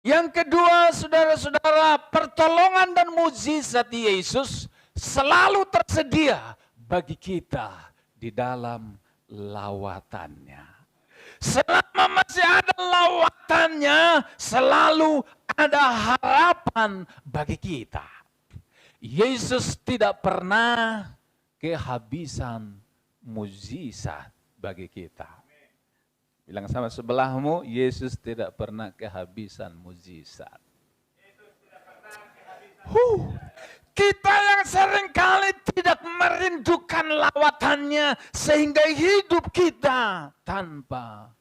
Yang kedua, saudara-saudara, pertolongan dan mukjizat Yesus selalu tersedia bagi kita di dalam lawatannya. Selama masih ada lawatannya, selalu ada harapan bagi kita. Yesus tidak pernah kehabisan mukjizat bagi kita. Bilang sama sebelahmu, Yesus tidak pernah kehabisan mukjizat. Kita yang seringkali tidak merindukan lawatannya sehingga hidup kita tanpa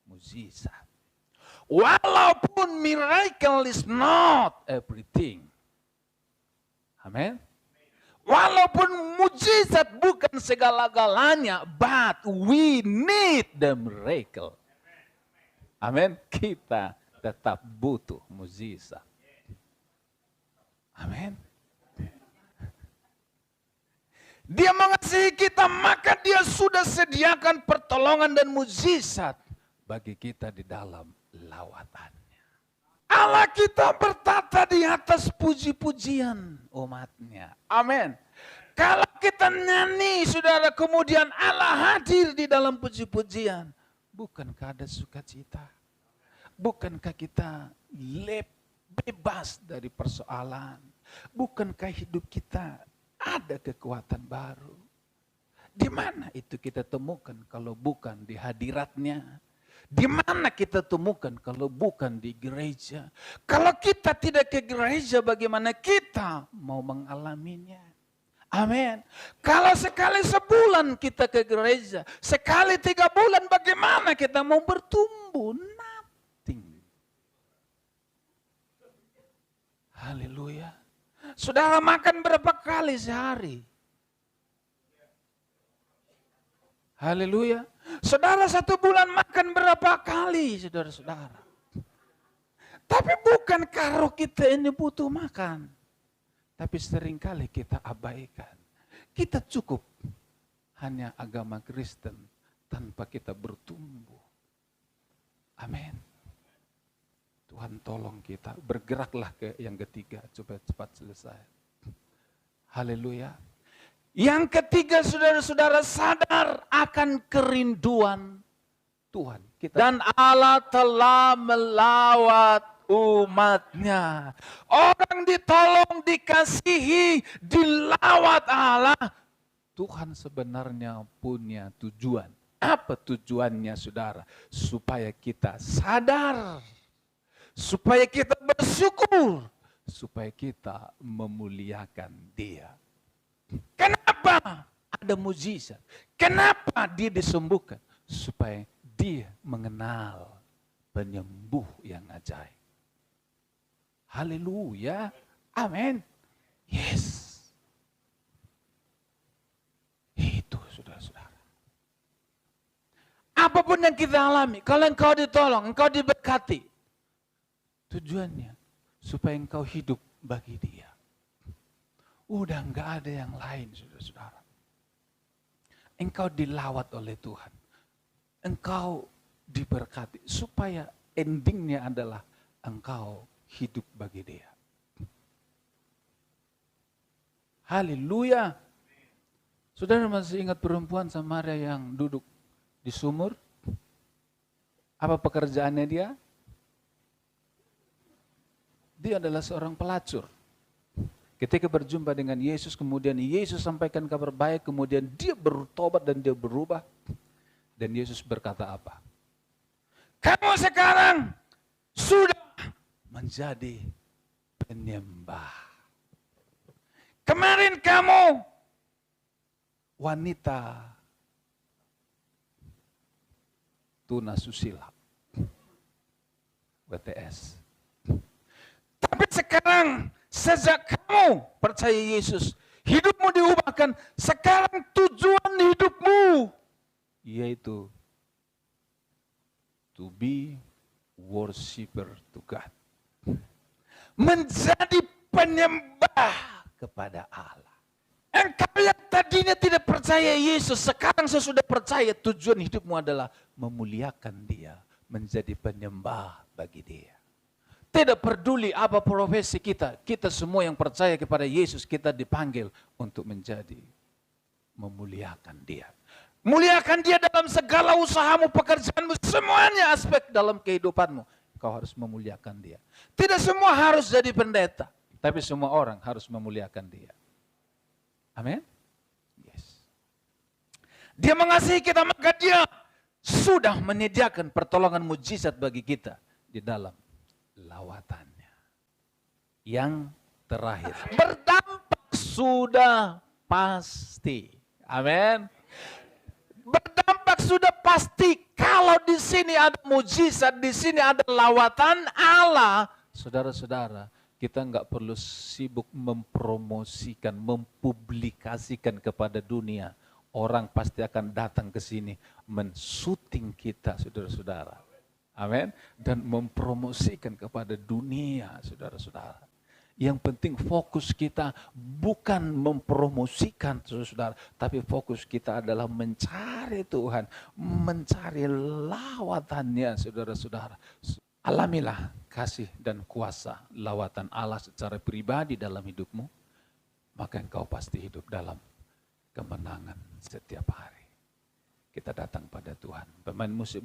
mukjizat. Walaupun miracle is not everything. Amin. Walaupun mukjizat bukan segala-galanya, but we need the miracle. Amin. Kita tetap butuh mukjizat. Amin. Dia mengasihi kita, maka dia sudah sediakan pertolongan dan mukjizat bagi kita di dalam lawatannya. Allah kita bertata di atas puji-pujian umatnya. Amin. Kalau kita nyanyi, saudara, kemudian Allah hadir di dalam puji-pujian. Bukankah ada sukacita? Bukankah kita bebas dari persoalan? Bukankah hidup kita ada kekuatan baru? Di mana itu kita temukan kalau bukan di hadiratnya? Di mana kita temukan kalau bukan di gereja? Kalau kita tidak ke gereja, bagaimana kita mau mengalaminya? Amin. Kalau sekali sebulan kita ke gereja, sekali 3 bulan, bagaimana kita mau bertumbuh? Nothing. Haleluya. Saudara makan berapa kali sehari? Haleluya. Saudara 1 bulan makan berapa kali, saudara-saudara? Tapi bukankah roh kita ini butuh makan? Tapi seringkali kita abaikan. Kita cukup hanya agama Kristen tanpa kita bertumbuh. Amin. Tuhan tolong kita. Bergeraklah ke yang ketiga. Coba cepat selesai. Haleluya. Yang ketiga, saudara-saudara, sadar akan kerinduan Tuhan. Dan Allah telah melawat umatnya. Orang ditolong, dikasihi, dilawat Allah. Tuhan sebenarnya punya tujuan. Apa tujuannya, saudara? Supaya kita sadar. Supaya kita bersyukur. Supaya kita memuliakan Dia. Kenapa ada mukjizat? Kenapa dia disembuhkan? Supaya dia mengenal penyembuh yang ajaib. Haleluya. Amin. Yes. Itu saudara-saudara. Apapun yang kita alami, kalau engkau ditolong, engkau diberkati, tujuannya supaya engkau hidup bagi Dia. Udah enggak ada yang lain, saudara-saudara. Engkau dilawat oleh Tuhan. Engkau diberkati. Supaya endingnya adalah engkau hidup bagi Dia. Haleluya. Saudara masih ingat perempuan Samaria yang duduk di sumur? Apa pekerjaannya dia? Dia adalah seorang pelacur. Ketika berjumpa dengan Yesus, kemudian Yesus sampaikan kabar baik, kemudian dia bertobat dan dia berubah. Dan Yesus berkata apa? Kamu sekarang sudah menjadi penyembah. Kemarin kamu wanita tunasusila, WTS. Tapi sekarang sejak kamu percaya Yesus, hidupmu diubahkan. Sekarang tujuan hidupmu yaitu to be worshiper to God. Menjadi penyembah kepada Allah. Engkau yang tadinya tidak percaya Yesus, sekarang sesudah percaya, tujuan hidupmu adalah memuliakan Dia, menjadi penyembah bagi Dia. Tidak peduli apa profesi kita. Kita semua yang percaya kepada Yesus, kita dipanggil untuk menjadi memuliakan Dia. Muliakan Dia dalam segala usahamu, pekerjaanmu, semuanya aspek dalam kehidupanmu. Kau harus memuliakan Dia. Tidak semua harus jadi pendeta, tapi semua orang harus memuliakan Dia. Amin. Yes. Dia mengasihi kita, maka Dia sudah menyediakan pertolongan mujizat bagi kita di dalam lawatannya. Yang terakhir, berdampak sudah pasti. Amin. Berdampak sudah pasti. Kalau di sini ada mujizat, di sini ada lawatan Allah, saudara-saudara, kita nggak perlu sibuk mempromosikan, mempublikasikan kepada dunia. Orang pasti akan datang ke sini mensyuting kita, saudara-saudara. Amin. Dan mempromosikan kepada dunia, saudara-saudara. Yang penting fokus kita bukan mempromosikan, saudara-saudara, tapi fokus kita adalah mencari Tuhan, mencari lawatannya, saudara-saudara. Alamilah kasih dan kuasa lawatan Allah secara pribadi dalam hidupmu, maka engkau pasti hidup dalam kemenangan setiap hari. Kita datang pada Tuhan. Pemain musik